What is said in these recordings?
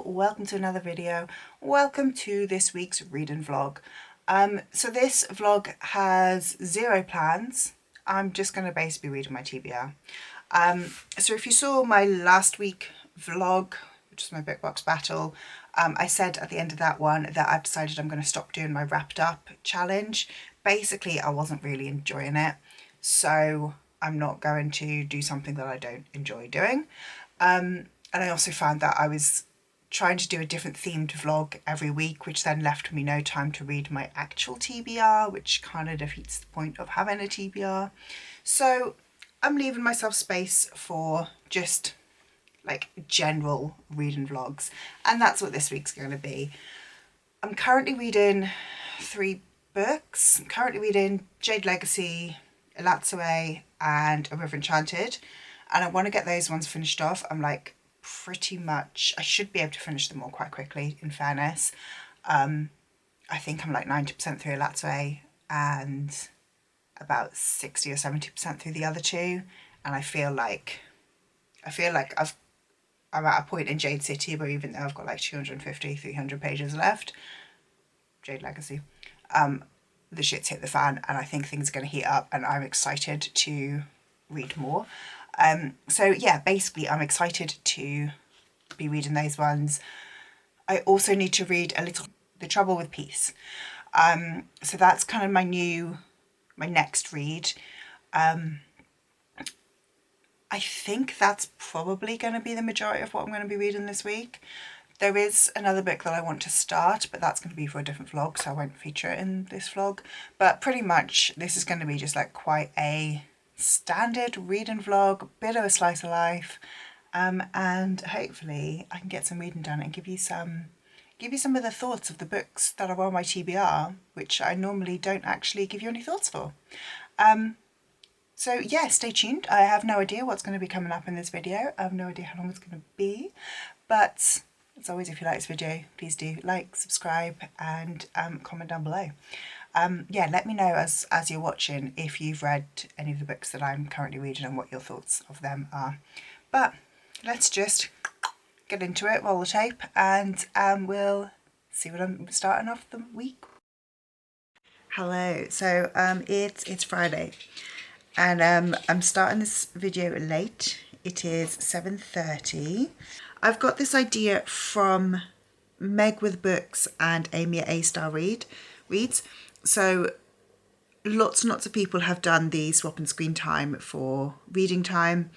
welcome to another video. Welcome to this week's reading vlog. So this vlog has zero plans. I'm just going to basically be reading my TBR. So if you saw my last week vlog, which is my book box battle, I said at the end of that one that I've decided I'm going to stop doing my wrapped up challenge. Basically, I wasn't really enjoying it, so I'm not going to do something that I don't enjoy doing. And I also found that I was trying to do a different themed vlog every week, which then left me no time to read my actual TBR, which kind of defeats the point of having a TBR. So I'm leaving myself space for just like general reading vlogs, and that's what this week's going to be. I'm currently reading 3 books. I'm currently reading Jade Legacy, Elatsue and A River Enchanted, and I want to get those ones finished off. I'm like pretty much, I should be able to finish them all quite quickly, in fairness. I think I'm like 90% through Elatsue and about 60 or 70% through the other 2, and I feel like I'm at a point in Jade City where even though I've got like 250, 300 pages left, Jade Legacy, the shit's hit the fan, and I think things are going to heat up, and I'm excited to read more. So yeah, basically I'm excited to be reading those ones. I also need to read a little The Trouble with Peace. So that's kind of my next read. I think that's probably going to be the majority of what I'm going to be reading this week. There is another book that I want to start, but that's going to be for a different vlog, so I won't feature it in this vlog. But pretty much this is going to be just like quite a standard reading vlog, bit of a slice of life, and hopefully I can get some reading done and give you some of the thoughts of the books that are on my TBR, which I normally don't actually give you any thoughts for. So yeah, stay tuned. I have no idea what's going to be coming up in this video. I have no idea how long it's going to be, but as always, if you like this video, please do like, subscribe, and comment down below. Yeah, let me know as you're watching if you've read any of the books that I'm currently reading and what your thoughts of them are. But let's just get into it, roll the tape, and we'll see what I'm starting off the week. Hello, so it's Friday, and I'm starting this video late. It is 7:30. I've got this idea from Meg with Books and Amy at A-Star Reads. So lots and lots of people have done the swap and screen time for reading time.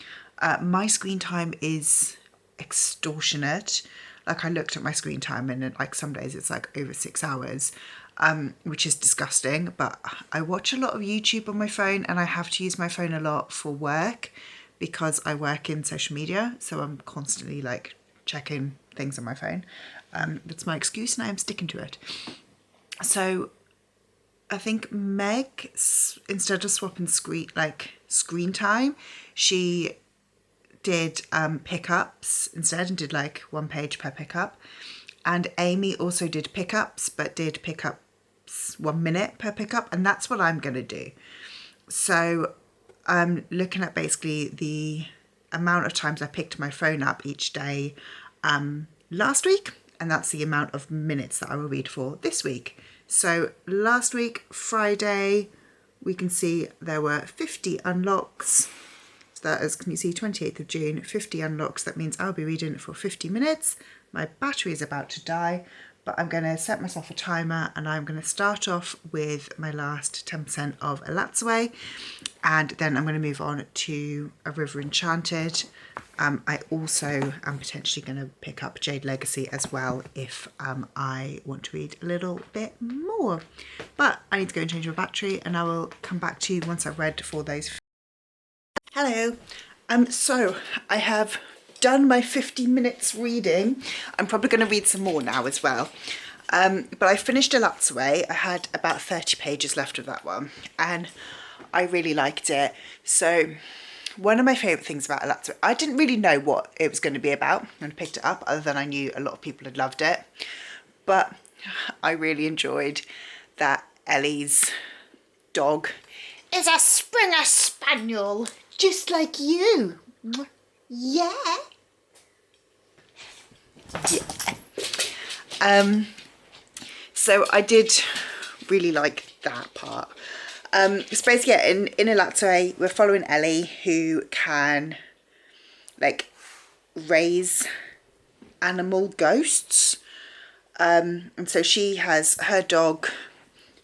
My screen time is extortionate. Like, I looked at my screen time and like some days it's like over 6 hours, which is disgusting. But I watch a lot of YouTube on my phone, and I have to use my phone a lot for work because I work in social media, so I'm constantly like checking things on my phone. That's my excuse, and I am sticking to it. So I think Meg, instead of swapping screen time, she did pickups instead, and did like 1 page per pickup. And Amy also did pickups, but did pickups 1 minute per pickup, and that's what I'm going to do. So I'm looking at basically the amount of times I picked my phone up each day last week, and that's the amount of minutes that I will read for this week. So last week, Friday, we can see there were 50 unlocks. So that is, can you see, 28th of June, 50 unlocks. That means I'll be reading for 50 minutes. My battery is about to die, but I'm going to set myself a timer, and I'm going to start off with my last 10% of Elatsue, and then I'm going to move on to A River Enchanted. I also am potentially going to pick up Jade Legacy as well if I want to read a little bit more. But I need to go and change my battery, and I will come back to you once I've read for those. Hello. So I have done my 50 minutes reading. I'm probably going to read some more now as well. But I finished Elatsue. I had about 30 pages left of that one, and I really liked it. So one of my favourite things about Elatsue, I didn't really know what it was going to be about when I picked it up, other than I knew a lot of people had loved it. But I really enjoyed that Ellie's dog is a Springer Spaniel, just like you. Yeah. Yeah. So I did really like that part. So basically, yeah, in Elatsoe, we're following Ellie, who can like raise animal ghosts. And so she has her dog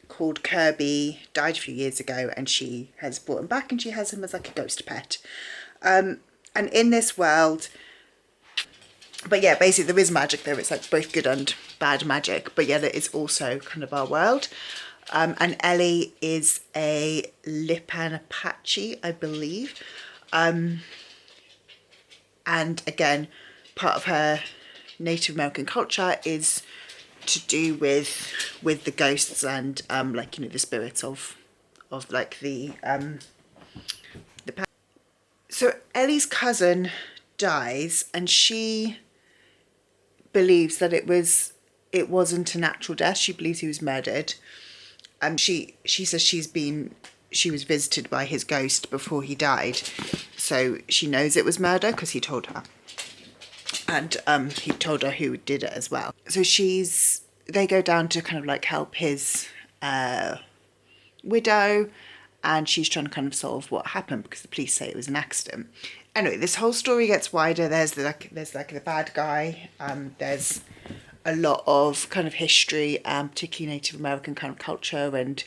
called Kirby, died a few years ago, and she has brought him back and she has him as like a ghost pet. And in this world, but yeah, basically there is magic there. It's like both good and bad magic, but yeah, it is also kind of our world. And Ellie is a Lipan Apache, I believe. And again, part of her Native American culture is to do with the ghosts and like, you know, the spirits of like the so Ellie's cousin dies, and she believes that it wasn't a natural death. She believes he was murdered. She says she was visited by his ghost before he died, so she knows it was murder because he told her, and he told her who did it as well. So they go down to kind of like help his widow, and she's trying to kind of solve what happened because the police say it was an accident. Anyway, this whole story gets wider. There's the bad guy. There's a lot of kind of history, particularly Native American kind of culture and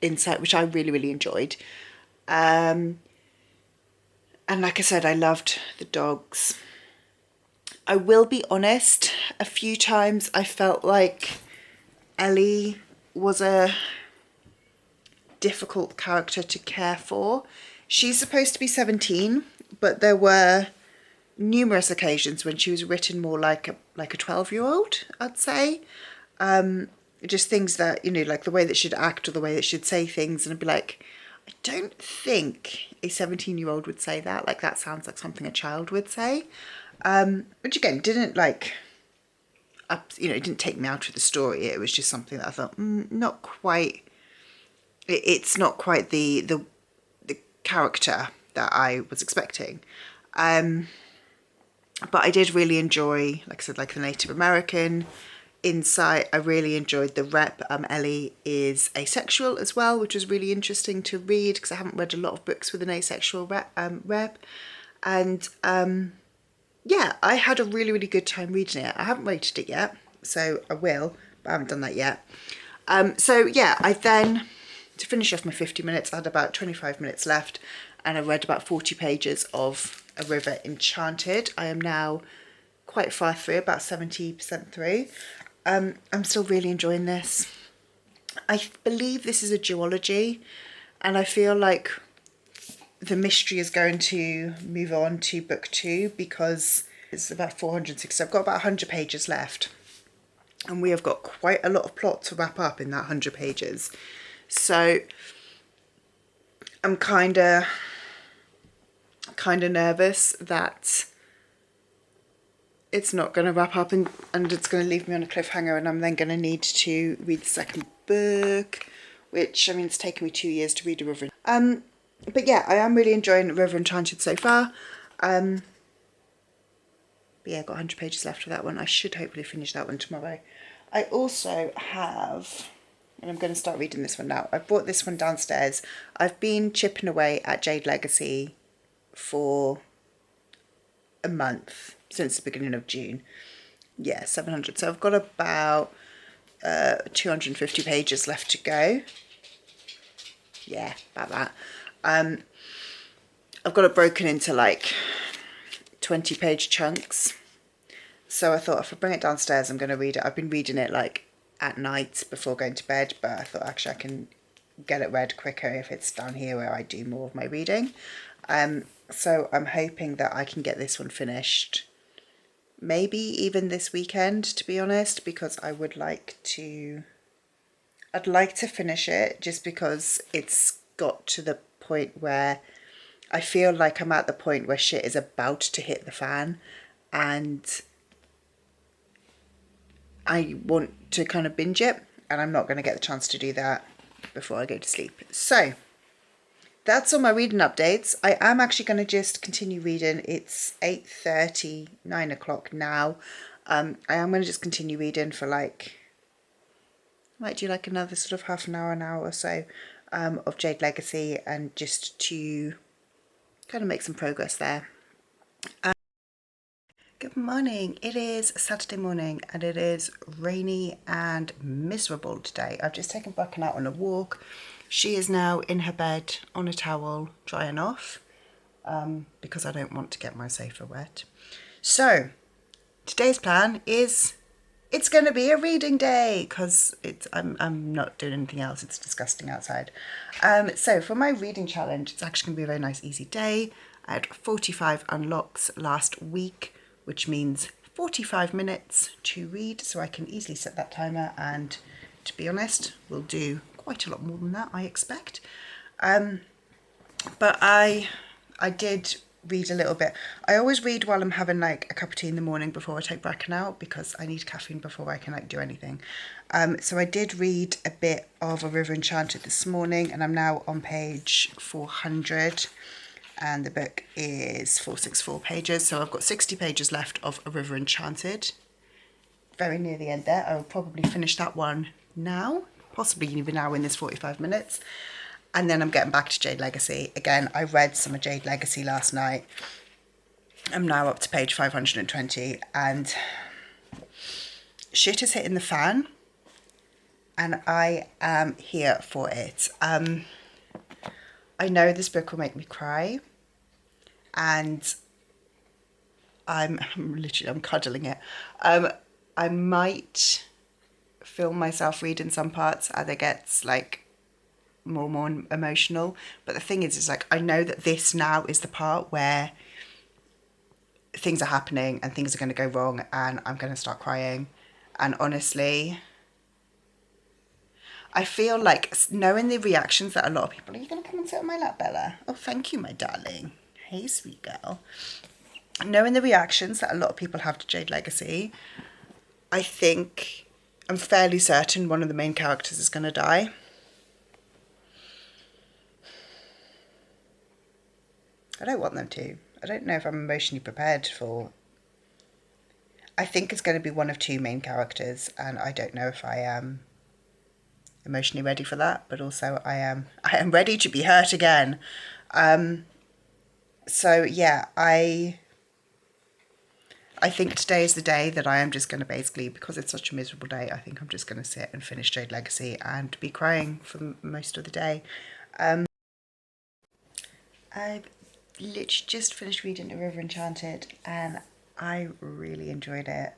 insight, which I really, really enjoyed. And like I said, I loved the dogs. I will be honest, a few times I felt like Ellie was a difficult character to care for. She's supposed to be 17, but there were numerous occasions when she was written more like a 12-year-old, I'd say. Just things that, you know, like the way that she'd act or the way that she'd say things, and I'd be like, I don't think a 17-year-old would say that. Like, that sounds like something a child would say. Which again, didn't like, you know, it didn't take me out of the story. It was just something that I thought, not quite. It's not quite the character that I was expecting. But I did really enjoy, like I said, like the Native American insight. I really enjoyed the rep. Ellie is asexual as well, which was really interesting to read because I haven't read a lot of books with an asexual rep. And yeah, I had a really, really good time reading it. I haven't rated it yet, so I will, but I haven't done that yet. So yeah, I then, to finish off my 50 minutes, I had about 25 minutes left, and I read about 40 pages of A River Enchanted. I am now quite far through, about 70% through. I'm still really enjoying this. I believe this is a duology, and I feel like the mystery is going to move on to book 2 because it's about 460. I've got about 100 pages left, and we have got quite a lot of plot to wrap up in that 100 pages. So I'm kind of nervous that it's not going to wrap up and it's going to leave me on a cliffhanger, and I'm then going to need to read the second book, which, I mean, it's taken me 2 years to read A River. But yeah, I am really enjoying River Enchanted so far. But yeah, I've got 100 pages left for that one. I should hopefully finish that one tomorrow. I also have, and I'm going to start reading this one now. I brought this one downstairs. I've been chipping away at Jade Legacy for a month, since the beginning of June. Yeah, 700. So I've got about 250 pages left to go. Yeah, about that. I've got it broken into like 20-page chunks. So I thought if I bring it downstairs, I'm going to read it. I've been reading it like at night before going to bed, but I thought actually I can get it read quicker if it's down here where I do more of my reading. So I'm hoping that I can get this one finished maybe even this weekend, to be honest, because I'd like to finish it, just because it's got to the point where I feel like I'm at the point where shit is about to hit the fan, and I want to kind of binge it, and I'm not going to get the chance to do that before I go to sleep. So that's all my reading updates. I am actually going to just continue reading. It's 8:30, 9 o'clock now. I am going to just continue reading for like, I might do like another sort of half an hour or so of Jade Legacy, and just to kind of make some progress there. Good morning. It is Saturday morning and it is rainy and miserable today. I've just taken Buchan out on a walk. She is now in her bed on a towel drying off because I don't want to get my sofa wet. So today's plan is it's going to be a reading day because I'm not doing anything else. It's disgusting outside. So for my reading challenge, it's actually going to be a very nice, easy day. I had 45 unlocks last week, which means 45 minutes to read. So I can easily set that timer, and to be honest, we'll do quite a lot more than that, I expect. But I did read a little bit. I always read while I'm having like a cup of tea in the morning before I take Bracken out, because I need caffeine before I can like do anything. So I did read a bit of A River Enchanted this morning, and I'm now on page 400, and the book is 464 pages. So I've got 60 pages left of A River Enchanted. Very near the end there. I will probably finish that one now, possibly even now in this 45 minutes. And then I'm getting back to Jade Legacy. Again, I read some of Jade Legacy last night. I'm now up to page 520, and shit is hitting the fan, and I am here for it. I know this book will make me cry, and I'm cuddling it. I might film myself reading some parts as it gets like more emotional, but the thing is like I know that this now is the part where things are happening and things are going to go wrong and I'm going to start crying. And honestly, I feel like knowing the reactions that a lot of people, are you going to come and sit on my lap, Bella? Oh, thank you, my darling. Hey, sweet girl. Knowing the reactions that a lot of people have to Jade Legacy, I'm fairly certain one of the main characters is going to die. I don't want them to. I don't know if I'm emotionally prepared for... I think it's going to be one of two main characters, and I don't know if I am emotionally ready for that, but also I am ready to be hurt again. So yeah, I think today is the day that I am just going to basically, because it's such a miserable day, I think I'm just going to sit and finish Jade Legacy and be crying for most of the day. I've literally just finished reading A River Enchanted and I really enjoyed it.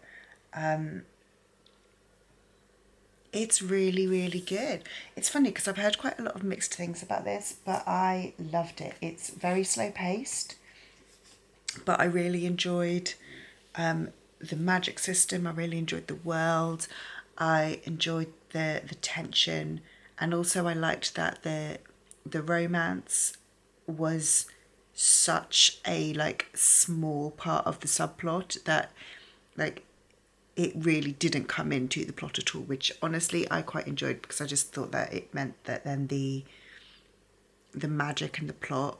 It's really, really good. It's funny because I've heard quite a lot of mixed things about this, but I loved it. It's very slow paced, but I really enjoyed the magic system. I really enjoyed the world. I enjoyed the tension, and also I liked that the romance was such a like small part of the subplot that like it really didn't come into the plot at all, which honestly I quite enjoyed, because I just thought that it meant that then the magic and the plot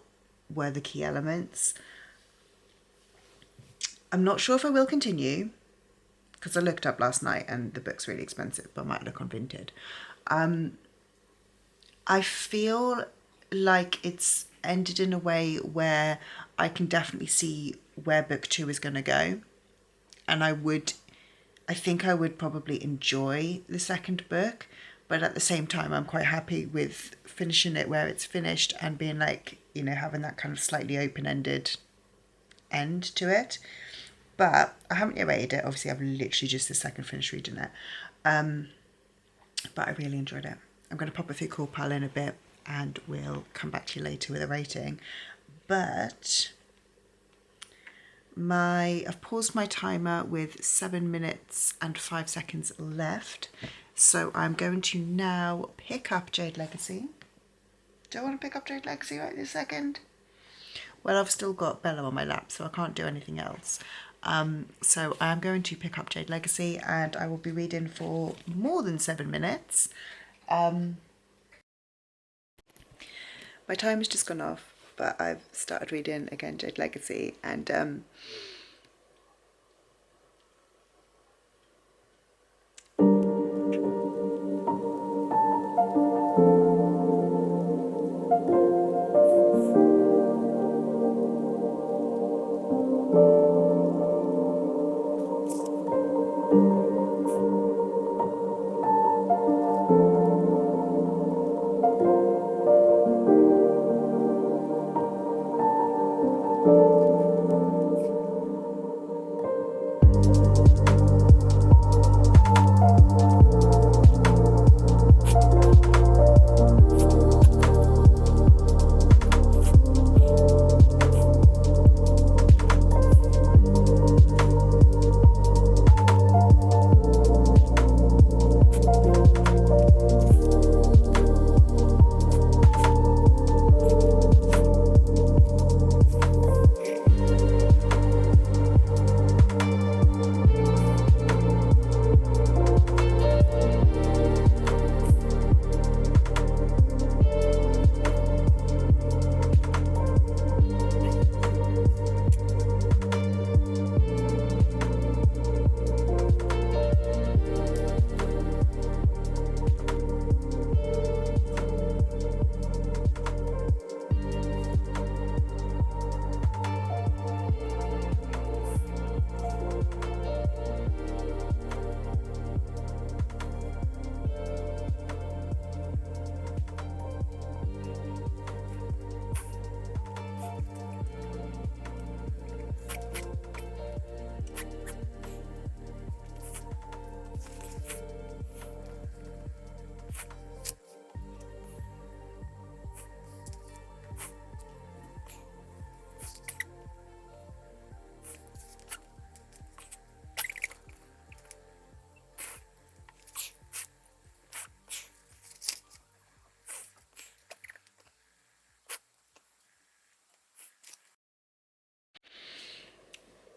were the key elements. I'm not sure if I will continue, because I looked up last night and the book's really expensive, but I might look on Vinted. I feel like it's ended in a way where I can definitely see where book 2 is going to go, and I think I would probably enjoy the second book, but at the same time I'm quite happy with finishing it where it's finished and being like, you know, having that kind of slightly open-ended end to it. But I haven't yet rated it. Obviously, I've literally just this second finished reading it. But I really enjoyed it. I'm going to pop a few cool pal in a bit and we'll come back to you later with a rating. But I've paused my timer with 7 minutes and 5 seconds left. So I'm going to now pick up Jade Legacy. Do I want to pick up Jade Legacy right this second? Well, I've still got Bella on my lap, so I can't do anything else. So I'm going to pick up Jade Legacy and I will be reading for more than 7 minutes. My time has just gone off, but I've started reading again Jade Legacy, and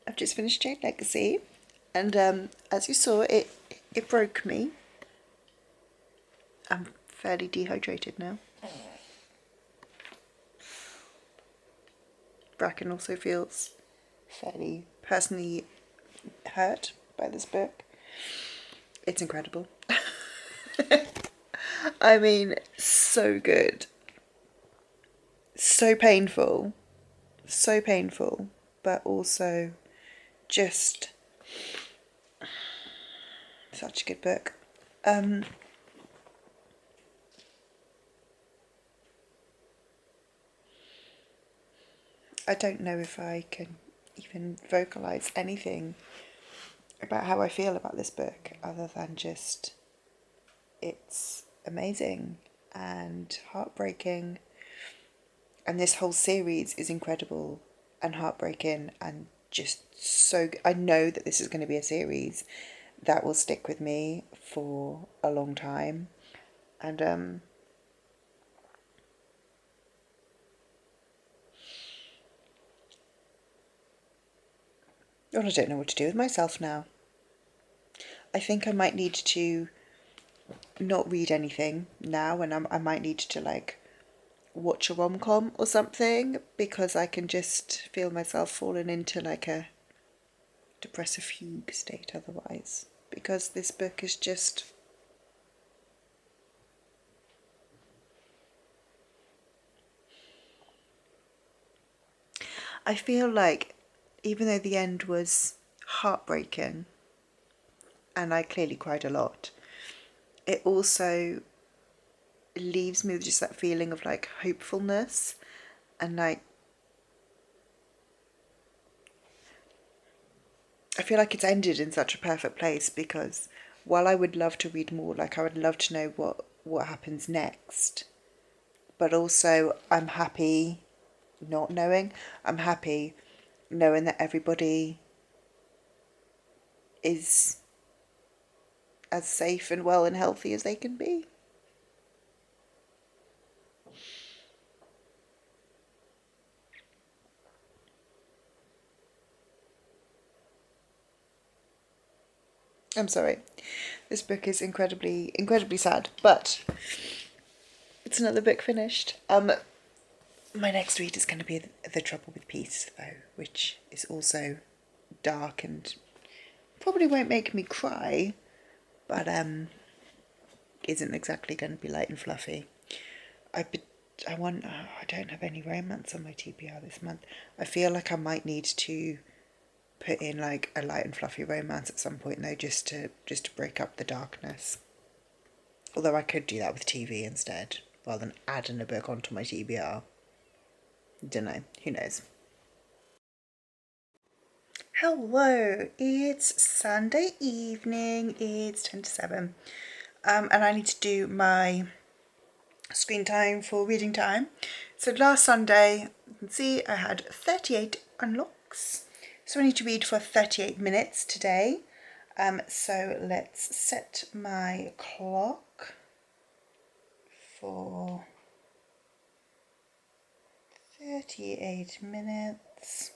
I've just finished Jade Legacy, and as you saw, it broke me. I'm fairly dehydrated now. Bracken also feels fairly personally hurt by this book. It's incredible. I mean, so good. So painful, but also just such a good book. I don't know if I can even vocalize anything about how I feel about this book other than just it's amazing and heartbreaking, and this whole series is incredible and heartbreaking and just so I know that this is going to be a series that will stick with me for a long time, and I don't know what to do with myself now. I think I might need to not read anything now, and I might need to like watch a rom-com or something, because I can just feel myself falling into like a depressive fugue state otherwise, because this book is just I feel like even though the end was heartbreaking and I clearly cried a lot, it also leaves me with just that feeling of like hopefulness, and like I feel like it's ended in such a perfect place, because while I would love to read more, like I would love to know what happens next, but also I'm happy not knowing. I'm happy knowing that everybody is as safe and well and healthy as they can be. I'm sorry. This book is incredibly, incredibly sad, but it's another book finished. My next read is going to be The Trouble with Peace, though, which is also dark and probably won't make me cry, but isn't exactly going to be light and fluffy. I don't have any romance on my TBR this month. I feel like I might need to put in like a light and fluffy romance at some point though, just to break up the darkness. Although I could do that with TV instead, rather than adding a book onto my TBR. Don't know. Who knows? Hello, it's Sunday evening, it's 10 to 7, and I need to do my screen time for reading time. So last Sunday, you can see I had 38 unlocks, so I need to read for 38 minutes today. So let's set my clock for 38 minutes.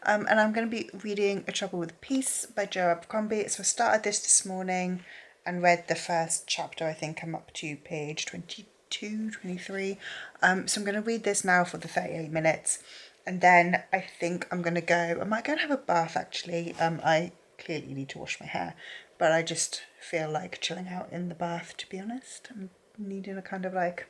And I'm going to be reading A Trouble with Peace by Jennyayrefreelance. So I started this morning and read the first chapter. I think I'm up to page 22, 23. So I'm going to read this now for the 38 minutes. And then I think I'm going to go, I might go and have a bath actually. I clearly need to wash my hair, but I just feel like chilling out in the bath, to be honest. I'm needing a kind of like...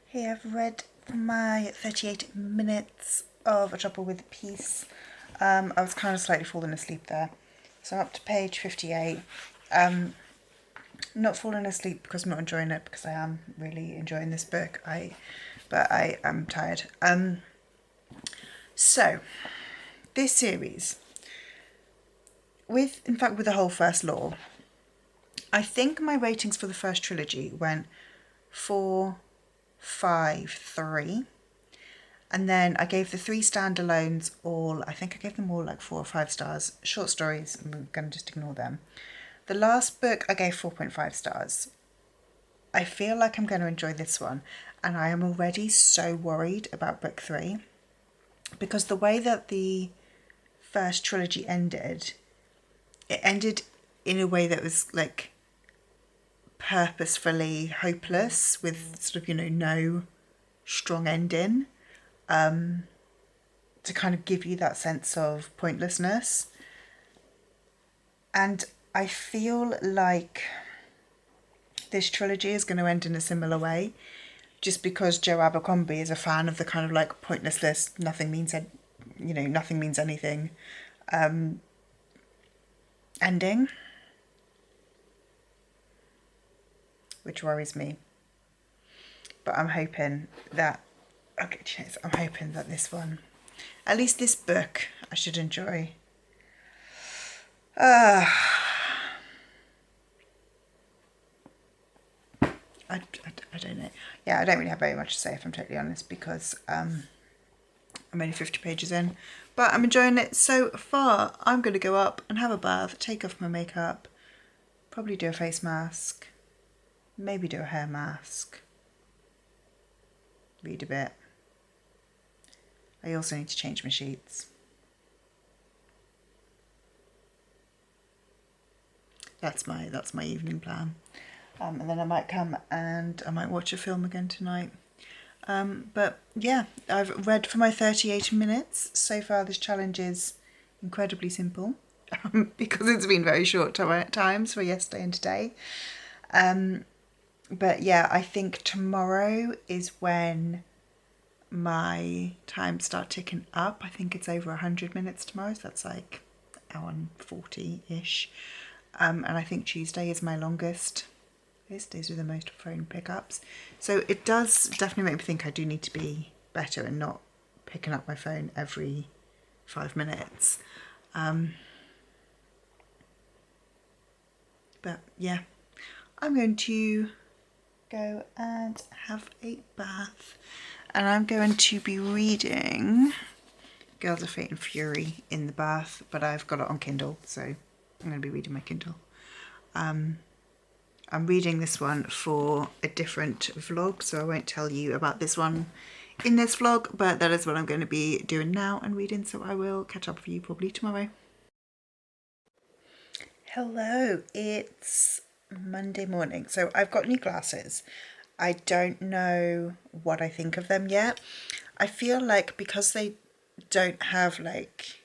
Hey, I've read my 38 minutes of A Trouble with Peace. I was kind of slightly falling asleep there. So I'm up to page 58. Not falling asleep because I'm not enjoying it, because I am really enjoying this book. But I am tired. So, this series, in fact with the whole first law, I think my ratings for the first trilogy went 4, 5, 3. And then I gave the 3 standalones I think I gave them all like 4 or 5 stars. Short stories, I'm going to just ignore them. The last book I gave 4.5 stars. I feel like I'm going to enjoy this one. And I am already so worried about book 3. Because the way that the first trilogy ended, it ended in a way that was like purposefully hopeless, with sort of, no strong ending. To kind of give you that sense of pointlessness. And I feel like this trilogy is going to end in a similar way, just because Joe Abercrombie is a fan of the kind of like pointlessness, nothing means anything ending, which worries me. But I'm hoping that this one, at least this book, I should enjoy. I don't know. Yeah, I don't really have very much to say, if I'm totally honest, because I'm only 50 pages in. But I'm enjoying it so far. I'm going to go up and have a bath, take off my makeup, probably do a face mask, maybe do a hair mask, read a bit. I also need to change my sheets. That's my evening plan. And then I might come and I might watch a film again tonight. But yeah, I've read for my 38 minutes. So far this challenge is incredibly simple because it's been very short times for yesterday and today. But yeah, I think tomorrow is when my times start ticking up. I think it's over 100 minutes tomorrow, so that's like an hour and 40-ish. And I think Tuesday is my longest. These days with the most phone pickups. So it does definitely make me think I do need to be better and not picking up my phone every 5 minutes. But yeah, I'm going to go and have a bath. And I'm going to be reading Girls of Fate and Fury in the bath, but I've got it on Kindle, so I'm going to be reading my Kindle. I'm reading this one for a different vlog, so I won't tell you about this one in this vlog, but that is what I'm going to be doing now and reading, so I will catch up with you probably tomorrow. Hello, it's Monday morning. So I've got new glasses. I don't know what I think of them yet. I feel like because they don't have like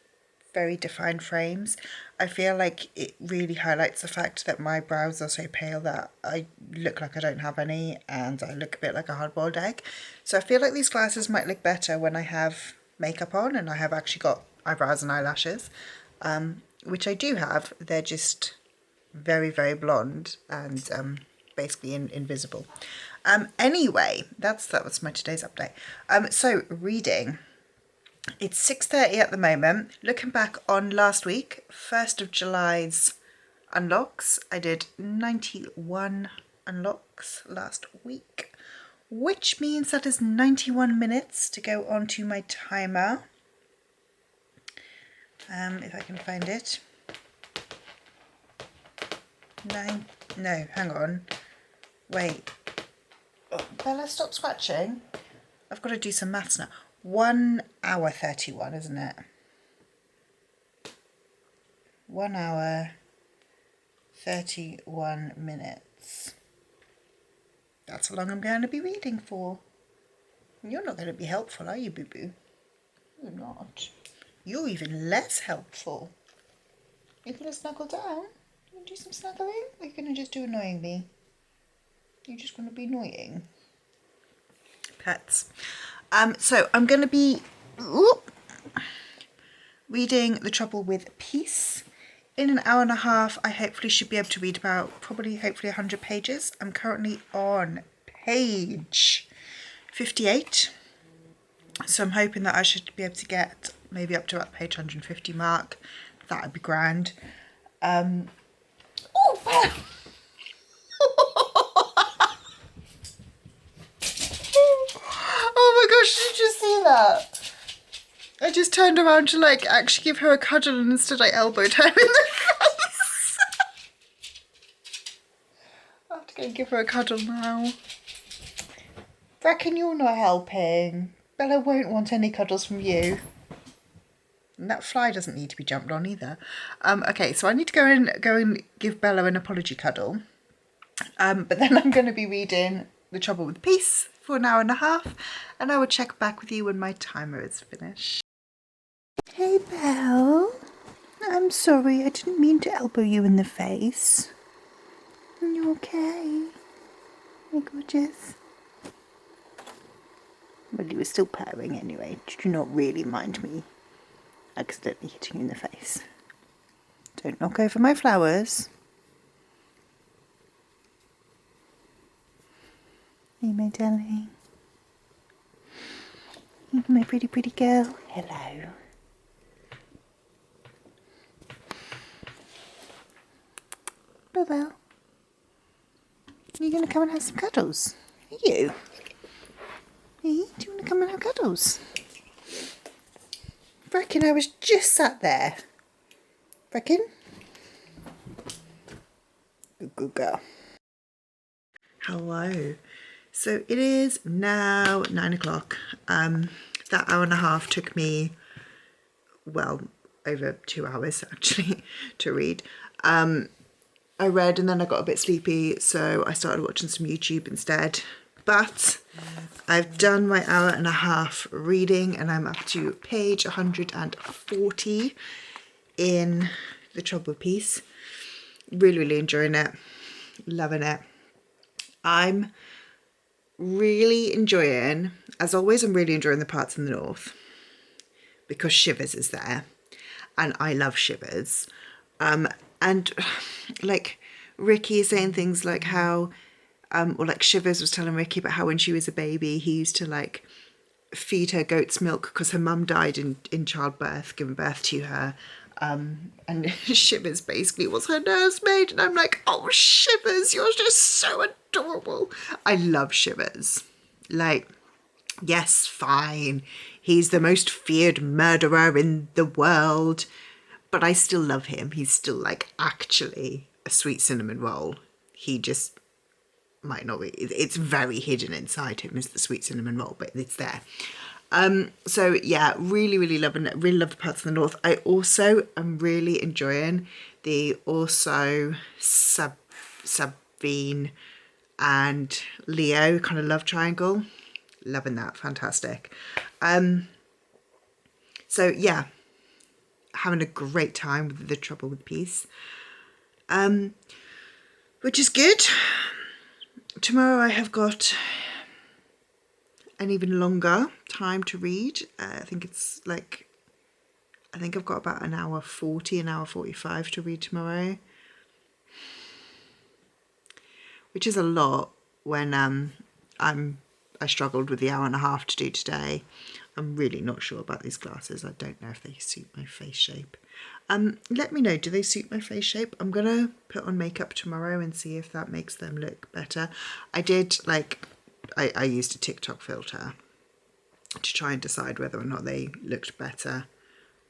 very defined frames, I feel like it really highlights the fact that my brows are so pale that I look like I don't have any, and I look a bit like a hard-boiled egg. So I feel like these glasses might look better when I have makeup on and I have actually got eyebrows and eyelashes, which I do have. They're just very, very blonde and basically invisible. Anyway, that was my today's update. So reading. It's 6:30 at the moment. Looking back on last week, 1st of July's unlocks, I did 91 unlocks last week, which means that is 91 minutes to go on to my timer. If I can find it. No, hang on. Wait. Oh, Bella, stop scratching. I've got to do some maths now. 1 hour 31, isn't it? 1 hour 31 minutes. That's how long I'm going to be reading for. You're not going to be helpful, are you, boo-boo? You're not. You're even less helpful. You're going to snuggle down? You want to do some snuggling? Or are you going to just do annoying me? You're just going to be annoying. Pets. So I'm going to be reading The Trouble with Peace. In an hour and a half, I hopefully should be able to read about hopefully 100 pages. I'm currently on page 58. So I'm hoping that I should be able to get maybe up to about the page 150 mark. That would be grand. Oh, oh my gosh, did you just see that? I just turned around to like actually give her a cuddle and instead I elbowed her in the face. I have to go and give her a cuddle now. Reckon you're not helping. Bella won't want any cuddles from you. And that fly doesn't need to be jumped on either. Okay, so I need to go and give Bella an apology cuddle. But then I'm going to be reading The Trouble with Peace for an hour and a half, and I will check back with you when my timer is finished. Hey, Belle. I'm sorry, I didn't mean to elbow you in the face. Are you okay? Are you gorgeous? Well, you were still purring anyway. Did you not really mind me accidentally hitting you in the face? Don't knock over my flowers. Hey, my darling. My pretty, pretty girl. Hello. Belle. Are you going to come and have some cuddles? Are you? Hey, do you want to come and have cuddles? Reckon I was just sat there. Reckon? Good girl. Hello. So it is now 9 o'clock. That hour and a half took me, well, over 2 hours actually to read. I read and then I got a bit sleepy, so I started watching some YouTube instead. But I've done my hour and a half reading and I'm up to page 140 in The Trouble with Peace. Really, really enjoying it. Loving it. I'm really enjoying, as always, I'm really enjoying the parts in the north because Shivers is there and I love Shivers. And like Ricky is saying things like how, or like Shivers was telling Ricky about how when she was a baby, he used to like feed her goat's milk because her mum died in childbirth, giving birth to her. And Shivers basically was her nursemaid. And I'm like, oh, Shivers, you're just so adorable. I love Shivers. Like, yes, fine. He's the most feared murderer in the world. But I still love him. He's still like actually a sweet cinnamon roll. He just might not be. It's very hidden inside him is the sweet cinnamon roll, but it's there. So yeah, really, really loving it. Really love the parts of the north. I also am really enjoying the also Sabine and Leo kind of love triangle. Loving that. Fantastic. So yeah, having a great time with The Trouble with Peace, which is good. Tomorrow I have got an even longer time to read. I think I've got about an hour 40, an hour 45 to read tomorrow, which is a lot when I struggled with the hour and a half to do today. I'm really not sure about these glasses. I don't know if they suit my face shape. Let me know, do they suit my face shape? I'm gonna put on makeup tomorrow and see if that makes them look better. I did, like, I used a TikTok filter to try and decide whether or not they looked better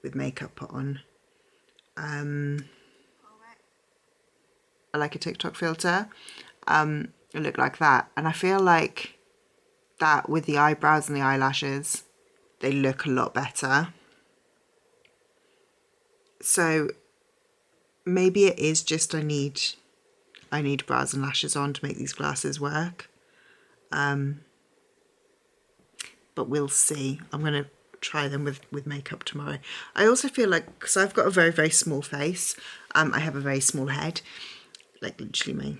with makeup put on. I like a TikTok filter. It looked like that, and I feel like that with the eyebrows and the eyelashes, they look a lot better. So maybe it is just I need brows and lashes on to make these glasses work. But we'll see. I'm going to try them with makeup tomorrow. I also feel like, because I've got a very, very small face, I have a very small head, like literally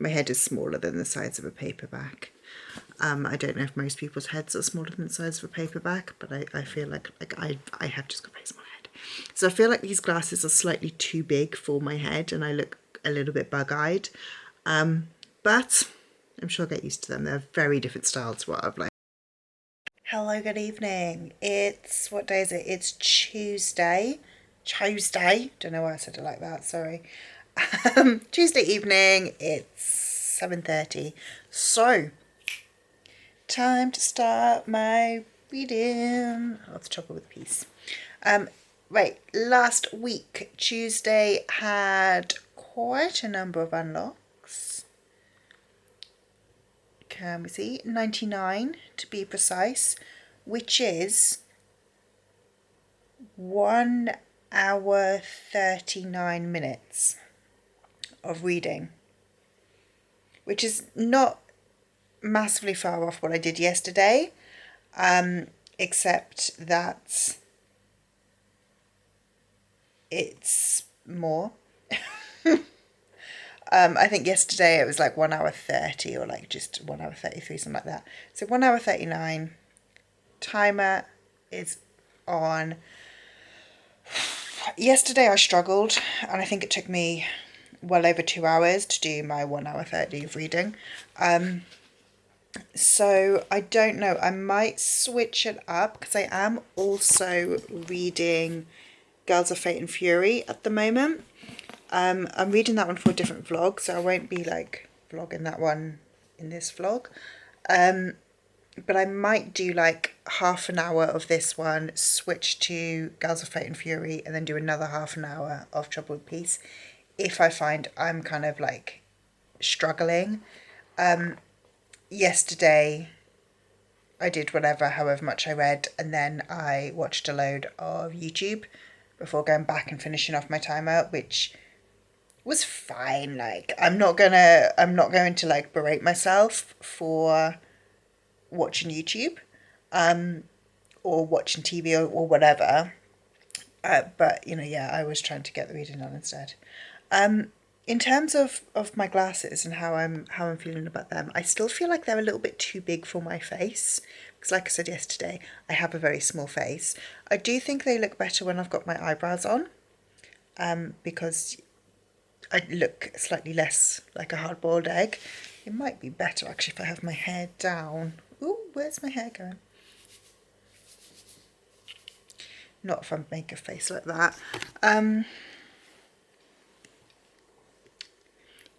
my head is smaller than the size of a paperback. I don't know if most people's heads are smaller than the size of a paperback, but I feel like I have just got a very small head. So I feel like these glasses are slightly too big for my head and I look a little bit bug-eyed. But I'm sure I'll get used to them. They're very different styles to what I've like. Hello, good evening. What day is it? It's Tuesday. Don't know why I said it like that, sorry. Tuesday evening, it's 7:30. So, time to start my reading of Trouble with Peace. Right, last week, Tuesday had quite a number of unlocks. Can we see? 99 to be precise, which is 1 hour 39 minutes of reading, which is not massively far off what I did yesterday, except that it's more. I think yesterday it was like 1 hour 30 or like just 1 hour 33, something like that. So 1 hour 39, timer is on. Yesterday I struggled and I think it took me well over 2 hours to do my 1 hour 30 of reading. So I don't know, I might switch it up because I am also reading Girls of Fate and Fury at the moment. I'm reading that one for a different vlog, so I won't be like vlogging that one in this vlog. But I might do like half an hour of this one, switch to Girls of Fate and Fury, and then do another half an hour of Trouble with Peace if I find I'm kind of like struggling. Yesterday I did however much I read, and then I watched a load of YouTube before going back and finishing off my timer, which was fine. Like, I'm not going to like berate myself for watching YouTube or watching TV or whatever. But you know, yeah, I was trying to get the reading on instead. In terms of my glasses and how I'm feeling about them, I still feel like they're a little bit too big for my face. Because like I said yesterday, I have a very small face. I do think they look better when I've got my eyebrows on. Because I look slightly less like a hard-boiled egg. It might be better actually if I have my hair down. Ooh, where's my hair going? Not if I make a face like that.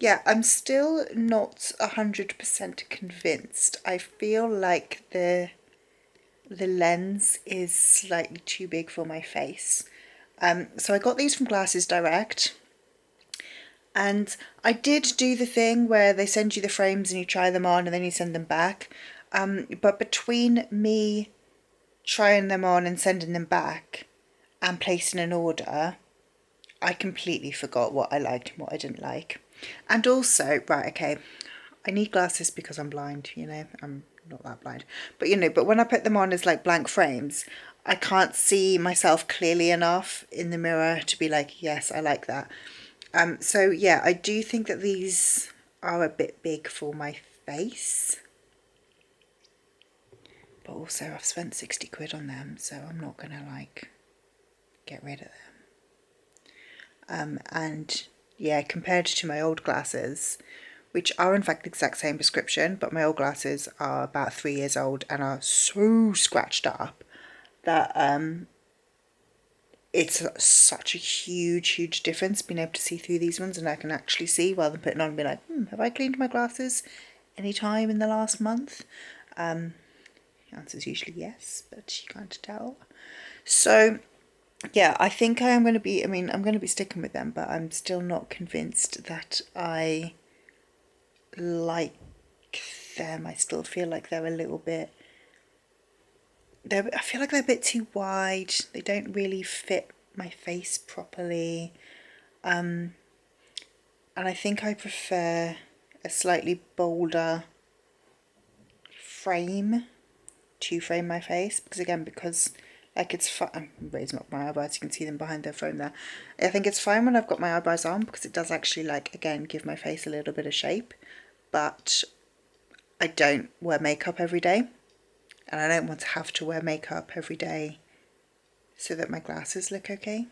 Yeah, I'm still not 100% convinced. I feel like the lens is slightly too big for my face. So I got these from Glasses Direct. And I did do the thing where they send you the frames and you try them on and then you send them back. But between me trying them on and sending them back and placing an order, I completely forgot what I liked and what I didn't like. And also, right, okay, I need glasses because I'm blind, you know, I'm not that blind. But, you know, but when I put them on as like blank frames, I can't see myself clearly enough in the mirror to be like, yes, I like that. So yeah, I do think that these are a bit big for my face. But also I've spent 60 quid on them, so I'm not gonna like get rid of them. And yeah, compared to my old glasses, which are in fact the exact same prescription, but my old glasses are about 3 years old and are so scratched up that it's such a huge difference being able to see through these ones, and I can actually see rather than putting on and be like, have I cleaned my glasses any time in the last month? The answer is usually yes, but you can't tell. So yeah, I think I am going to be, I'm going to be sticking with them, but I'm still not convinced that I like them. I still feel like they're a little bit, I feel like they're a bit too wide. They don't really fit my face properly. And I think I prefer a slightly bolder frame to frame my face, because like it's fun. I'm raising up my eyebrows, you can see them behind the frame there. I think it's fine when I've got my eyebrows on, because it does actually, like, again, give my face a little bit of shape. But I don't wear makeup every day, and I don't want to have to wear makeup every day so that my glasses look okay.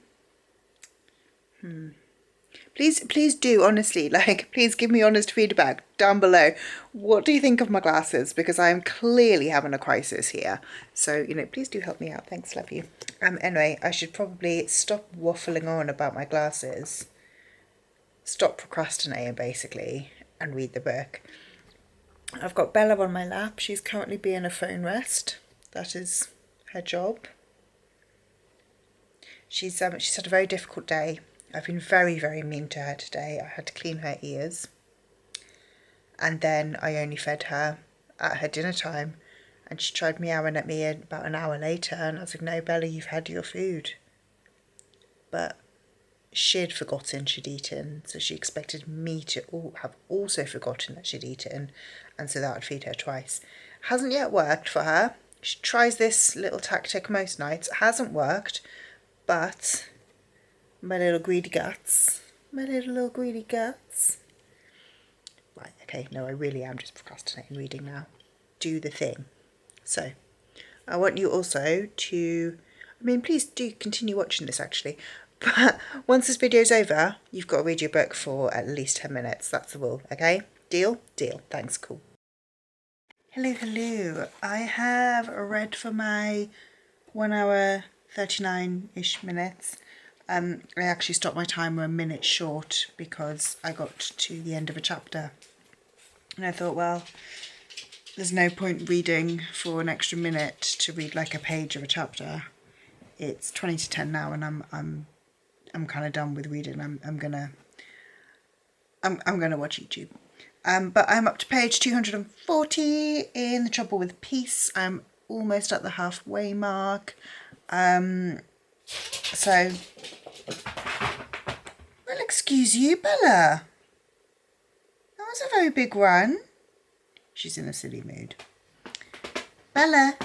Please do, honestly, like, please give me honest feedback down below. What do you think of my glasses? Because I am clearly having a crisis here. So, you know, please do help me out. Thanks, love you. Anyway, I should probably stop waffling on about my glasses. Stop procrastinating, basically, and read the book. I've got Bella on my lap. She's currently being a phone rest. That is her job. She's had a very difficult day. I've been very mean to her today. I had to clean her ears. And then I only fed her at her dinner time. And she tried meowing at me about an hour later. And I was like, no, Bella, you've had your food. But she had forgotten she'd eaten. So she expected me to have also forgotten that she'd eaten. And so that would feed her twice. Hasn't yet worked for her. She tries this little tactic most nights. It hasn't worked. But my little greedy guts. Right, okay, no, I really am just procrastinating reading now. Do the thing. So, I want you also to, please do continue watching this actually. But once this video's over, you've got to read your book for at least 10 minutes. That's the rule, okay? Deal? Deal. Thanks, cool. Hello. I have read for my 1 hour 39-ish minutes. I actually stopped my timer a minute short because I got to the end of a chapter. And I thought, well, there's no point reading for an extra minute to read like a page of a chapter. It's 20 to 10 now, and I'm kind of done with reading. I'm gonna watch YouTube. But I'm up to page 240 in The Trouble with Peace. I'm almost at the halfway mark. So, well, excuse you, Bella. That was a very big run. She's in a silly mood. Bella,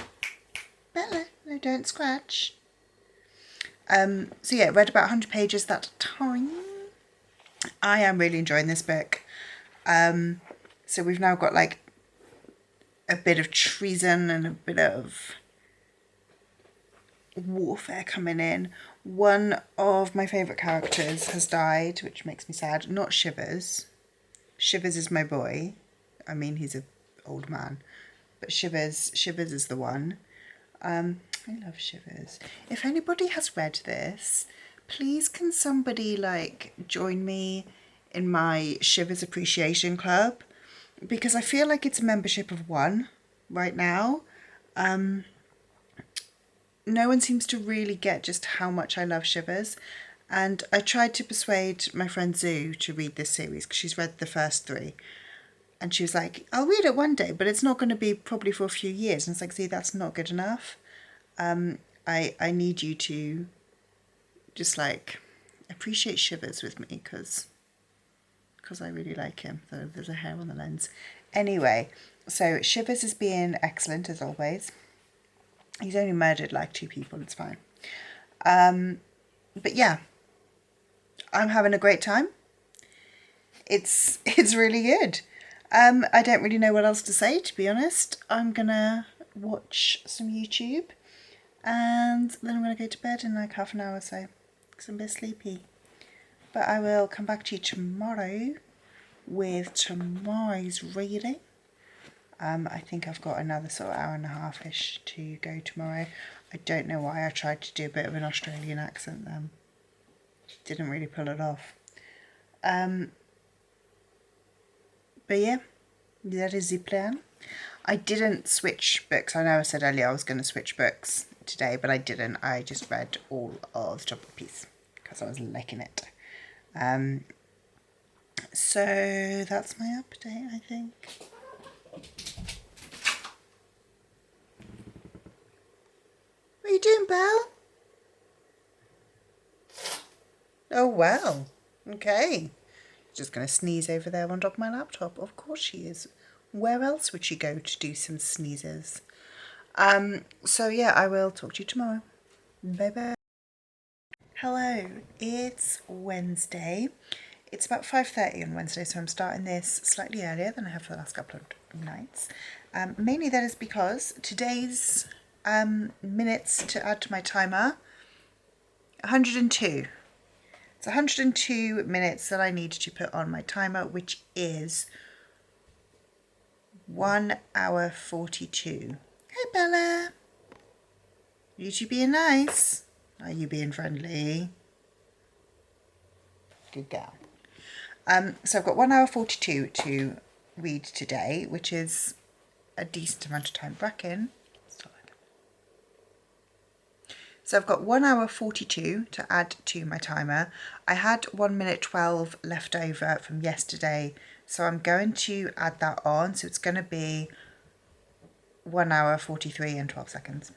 no, don't scratch. So yeah, read about 100 pages that time. I am really enjoying this book. So we've now got like a bit of treason and a bit of warfare coming in. One of my favourite characters has died, which makes me sad. Not Shivers. Shivers is my boy. He's an old man. But Shivers is the one. I love Shivers. If anybody has read this, please can somebody like join me in my Shivers Appreciation Club? Because I feel like it's a membership of one right now. No one seems to really get just how much I love Shivers. And I tried to persuade my friend Zoo to read this series because she's read the first 3. And she was like, I'll read it one day, but it's not going to be probably for a few years. And it's like, see, that's not good enough. I need you to just like appreciate Shivers with me because I really like him. So there's a hair on the lens. Anyway, so Shivers is being excellent as always. He's only murdered like 2 people, it's fine. But yeah, I'm having a great time. It's really good. I don't really know what else to say, to be honest. I'm gonna watch some YouTube and then I'm gonna go to bed in like half an hour or so because I'm a bit sleepy. But I will come back to you tomorrow with tomorrow's reading. I think I've got another sort of hour and a half-ish to go tomorrow. I don't know why I tried to do a bit of an Australian accent then. Didn't really pull it off. But yeah, that is the plan. I didn't switch books. I know I said earlier I was going to switch books today, but I didn't. I just read all of the Chocolate Piece because I was liking it. So that's my update, I think. What are you doing, Belle? Oh, well. Okay. Just going to sneeze over there on top of my laptop. Of course she is. Where else would she go to do some sneezes? So yeah, I will talk to you tomorrow. Bye bye. Hello, it's Wednesday. It's about 5:30 on Wednesday, so I'm starting this slightly earlier than I have for the last couple of nights. Mainly that is because today's minutes to add to my timer, 102. It's 102 minutes that I need to put on my timer, which is 1 hour 42. Hey Bella, you two being nice? Are you being friendly? Good girl. So I've got 1 hour 42 to read today, which is a decent amount of time. Bracken. So I've got 1 hour 42 to add to my timer. I had 1 minute 12 left over from yesterday, so I'm going to add that on. So it's going to be 1 hour 43 and 12 seconds.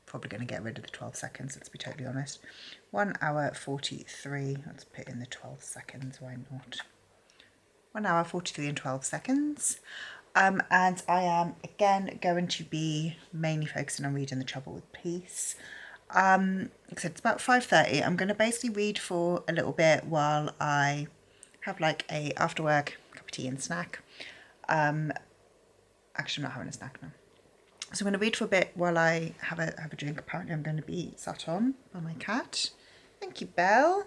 Probably going to get rid of the 12 seconds, let's be totally honest. 1 hour 43, let's put in the 12 seconds, why not? 1 hour 43 and 12 seconds. And I am again going to be mainly focusing on reading The Trouble with Peace. Like I said, it's about 5:30. I'm going to basically read for a little bit while I have like a after work cup of tea and snack. Actually, I'm not having a snack now. So I'm going to read for a bit while I have a drink. Apparently I'm going to be sat on by my cat. Thank you, Belle.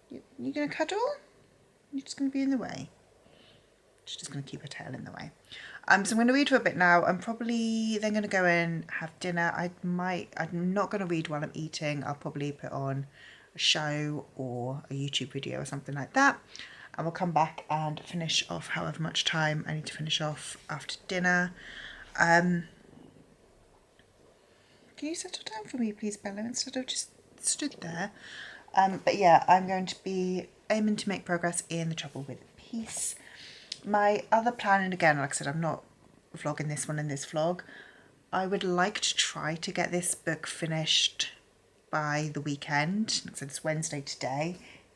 You going to cuddle? You're just going to be in the way. She's just going to keep her tail in the way. So I'm going to read for a bit now. I'm probably then going to go in, have dinner. I'm not going to read while I'm eating. I'll probably put on a show or a YouTube video or something like that. And we'll come back and finish off however much time I need to finish off after dinner. Can you settle down for me, please, Bella, instead of just stood there? But yeah, I'm going to be aiming to make progress in The Trouble with Peace. My other plan, and again, like I said, I'm not vlogging this one in this vlog. I would like to try to get this book finished by the weekend. Like I said, it's Wednesday today.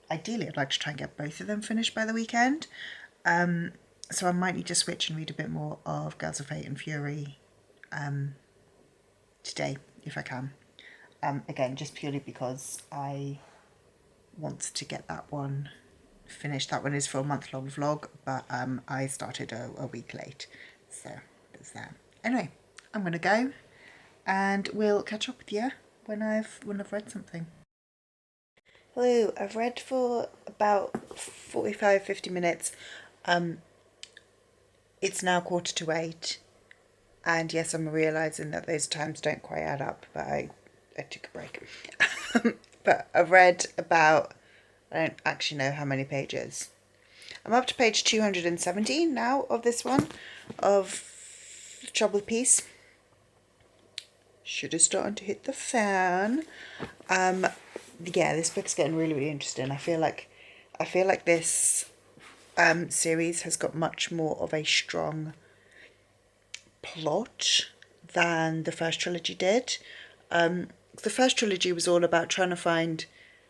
Ideally, I'd like to try and get both of them finished by the weekend. So I might need to switch and read a bit more of Girls of Fate and Fury today, if I can. Again, just purely because I want to get that one finished. That one is for a month-long vlog, but I started a week late, so there's that. Anyway, I'm gonna go, and we'll catch up with you when I've read something. Hello, I've read for about 45-50 minutes. It's now 7:45, and yes, I'm realising that those times don't quite add up, but I took a break. But I've read about, I don't actually know how many pages. I'm up to page 217 now of this one, of Trouble with Peace. Should have started to hit the fan. Yeah, this book's getting really, really interesting. I feel like this series has got much more of a strong plot than the first trilogy did. The first trilogy was all about trying to find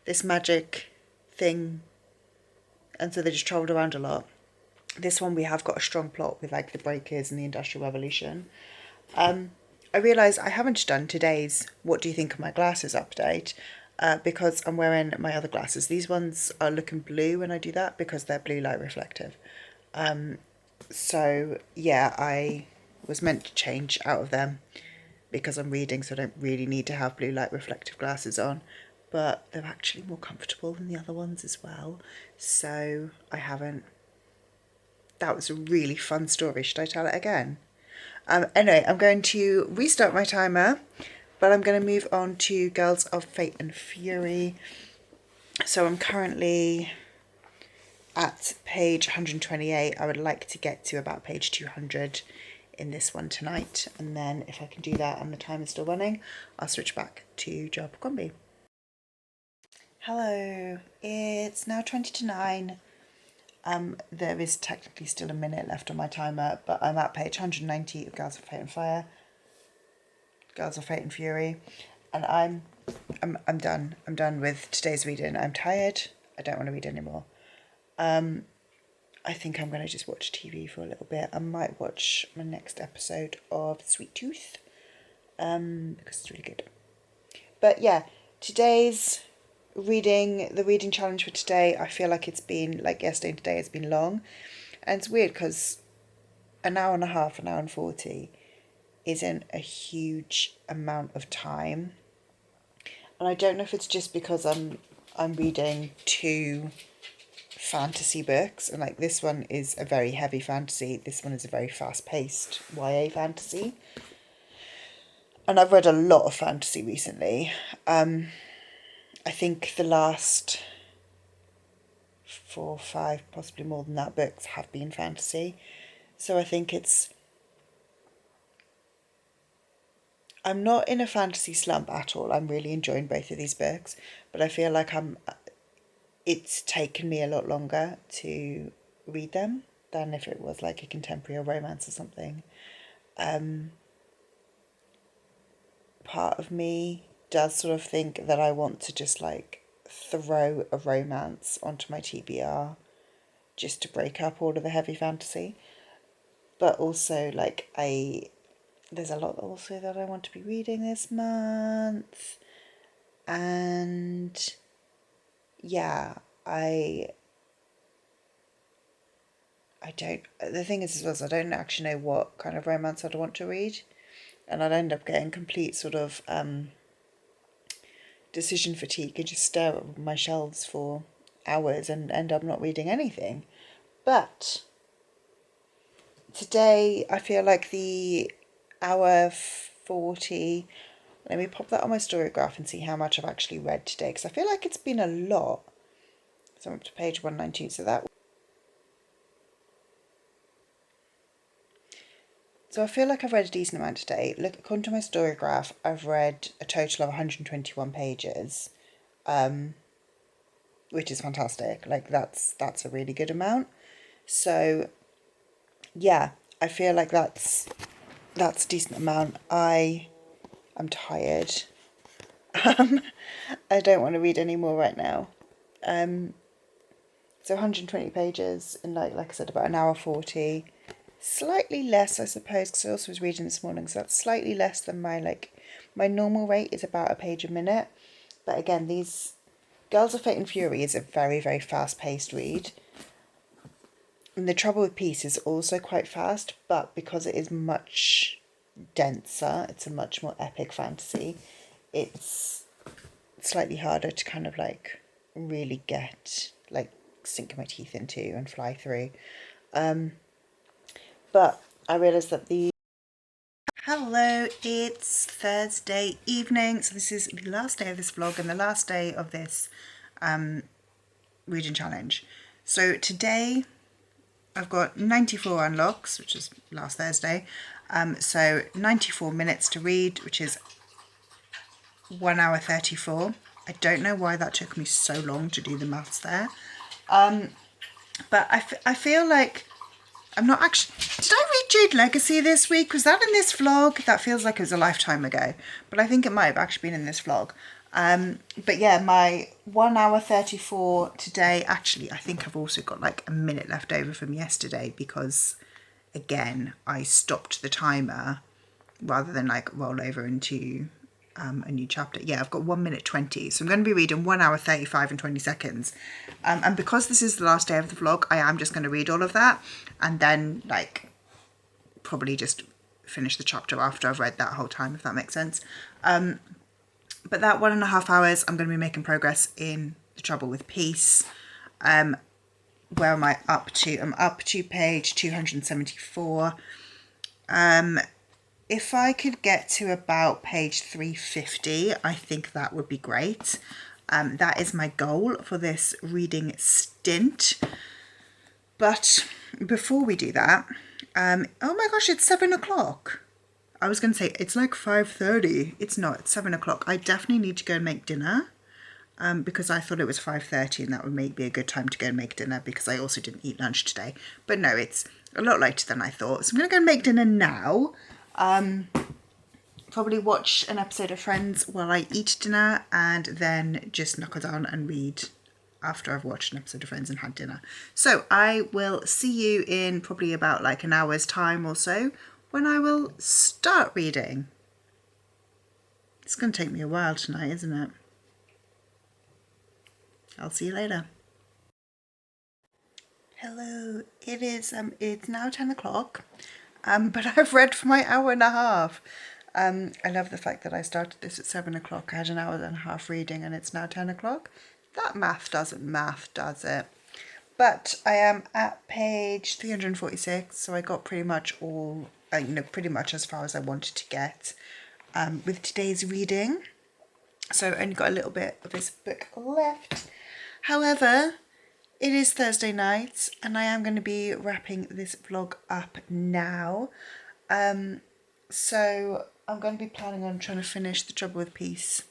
this magic thing, and so they just travelled around a lot. This one, we have got a strong plot with like the breakers and the Industrial Revolution. I realise I haven't done today's What Do You Think of My Glasses update because I'm wearing my other glasses. These ones are looking blue when I do that because they're blue light reflective. So yeah, I was meant to change out of them because I'm reading, so I don't really need to have blue light reflective glasses on. but they're actually more comfortable than the other ones as well. So I haven't. That was a really fun story. Should I tell it again? Anyway, I'm going to restart my timer, but I'm going to move on to Girls of Fate and Fury. So I'm currently at page 128. I would like to get to about page 200 in this one tonight, and then if I can do that and the time is still running, I'll switch back to Joe Abercrombie. Hello, it's now 20 to 9. There is technically still a minute left on my timer, but I'm at page 190 of Girls of Fate and Fire, Girls of Fate and Fury, and I'm done. I'm done with today's reading. I'm tired. I don't want to read anymore. I think I'm going to just watch TV for a little bit. I might watch my next episode of Sweet Tooth, because it's really good. But yeah, today's the reading challenge for today, I feel like it's been, like yesterday and today, has been long. And it's weird because an hour and a half, an hour and 40 isn't a huge amount of time. And I don't know if it's just because I'm reading 2 fantasy books, and like this one is a very heavy fantasy, this one is a very fast-paced YA fantasy, and I've read a lot of fantasy recently. I think the last 4 or 5, possibly more than that, books have been fantasy, so I think I'm not in a fantasy slump at all. I'm really enjoying both of these books, but I feel like it's taken me a lot longer to read them than if it was like a contemporary or romance or something. Part of me does sort of think that I want to just like throw a romance onto my TBR just to break up all of the heavy fantasy. But also like there's a lot also that I want to be reading this month. And yeah, I don't, the thing is as well, I don't actually know what kind of romance I'd want to read, and I'd end up getting complete sort of decision fatigue and just stare at my shelves for hours and end up not reading anything. But today I feel like the hour 40, let me pop that on my story graph and see how much I've actually read today, because I feel like it's been a lot. So I'm up to page 192, So I feel like I've read a decent amount today. Look, according to my story graph, I've read a total of 121 pages, which is fantastic. Like that's a really good amount. So yeah, I feel like that's a decent amount. I'm tired. I don't want to read any more right now. So 120 pages in like I said, about an hour 40. Slightly less, I suppose, because I also was reading this morning, so that's slightly less than my normal rate is about a page a minute. But again, these Girls of Fate and Fury is a very, very fast-paced read. And The Trouble with Peace is also quite fast, but because it is much denser, it's a much more epic fantasy, it's slightly harder to kind of like really get, like sink my teeth into and fly through. But I realised that Hello, it's Thursday evening, so this is the last day of this vlog and the last day of this reading challenge. So today I've got 94 unlocks, which is last Thursday, so 94 minutes to read, which is 1 hour 34. I don't know why that took me so long to do the maths there, but I feel like I'm not actually... Did I read Jade Legacy this week? Was that in this vlog? That feels like it was a lifetime ago. But I think it might have actually been in this vlog. But yeah, my 1 hour 34 today. Actually, I think I've also got like a minute left over from yesterday because, again, I stopped the timer rather than like roll over into a new chapter. Yeah, I've got 1 minute 20. So I'm going to be reading 1 hour 35 and 20 seconds. And because this is the last day of the vlog, I am just going to read all of that and then like probably just finish the chapter after I've read that whole time, if that makes sense. But that 1.5 hours, I'm going to be making progress in The Trouble with Peace. Where am I up to? I'm up to page 274. If I could get to about page 350, I think that would be great. That is my goal for this reading stint. But before we do that, oh my gosh, it's 7 o'clock. I was going to say it's like 5:30. It's not, it's 7 o'clock. I definitely need to go and make dinner. Because I thought it was 5:30 and that would be a good time to go and make dinner, because I also didn't eat lunch today. But no, it's a lot later than I thought. So I'm going to go and make dinner now. Probably watch an episode of Friends while I eat dinner, and then just knuckle down and read after I've watched an episode of Friends and had dinner. So I will see you in probably about like an hour's time or so when I will start reading. It's going to take me a while tonight, isn't it? I'll see you later. Hello, it's now 10 o'clock, but I've read for my hour and a half. I love the fact that I started this at 7 o'clock. I had an hour and a half reading and it's now 10 o'clock. That math doesn't math, does it? But I am at page 346, so I got pretty much all, pretty much as far as I wanted to get with today's reading. So I've only got a little bit of this book left. However, it is Thursday night and I am going to be wrapping this vlog up now. So I'm going to be planning on trying to finish The Trouble with Peace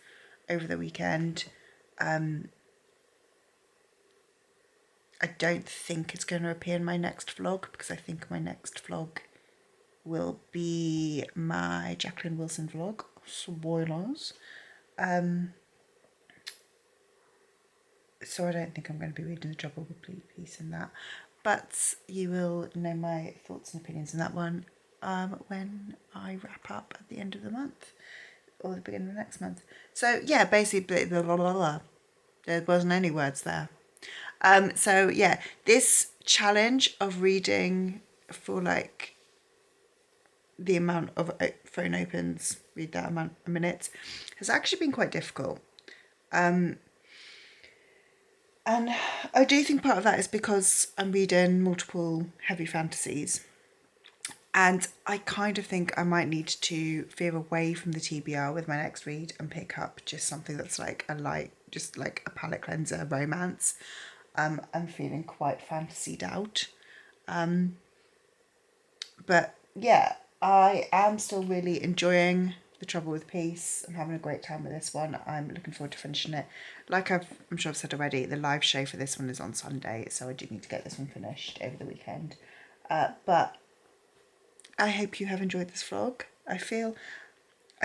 over the weekend. I don't think it's going to appear in my next vlog, because I think my next vlog will be my Jacqueline Wilson vlog. Spoilers. So I don't think I'm going to be reading The Trouble with Peace in that. But you will know my thoughts and opinions on that one when I wrap up at the end of the month or the beginning of the next month. So yeah, basically, blah, blah, blah, blah. There wasn't any words there. So yeah, this challenge of reading for like the amount of phone opens, read that amount a minute, has actually been quite difficult. And I do think part of that is because I'm reading multiple heavy fantasies. And I kind of think I might need to veer away from the TBR with my next read and pick up just something that's like a light, just like a palate cleanser romance. I'm feeling quite fantasied out. But yeah, I am still really enjoying The Trouble with Peace. I'm having a great time with this one. I'm looking forward to finishing it. Like I'm sure I've said already, the live show for this one is on Sunday, so I do need to get this one finished over the weekend. But I hope you have enjoyed this vlog. I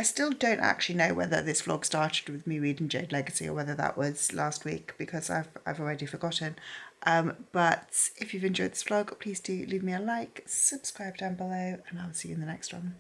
still don't actually know whether this vlog started with me reading Jade Legacy or whether that was last week, because I've already forgotten. But if you've enjoyed this vlog, please do leave me a like, subscribe down below, and I'll see you in the next one.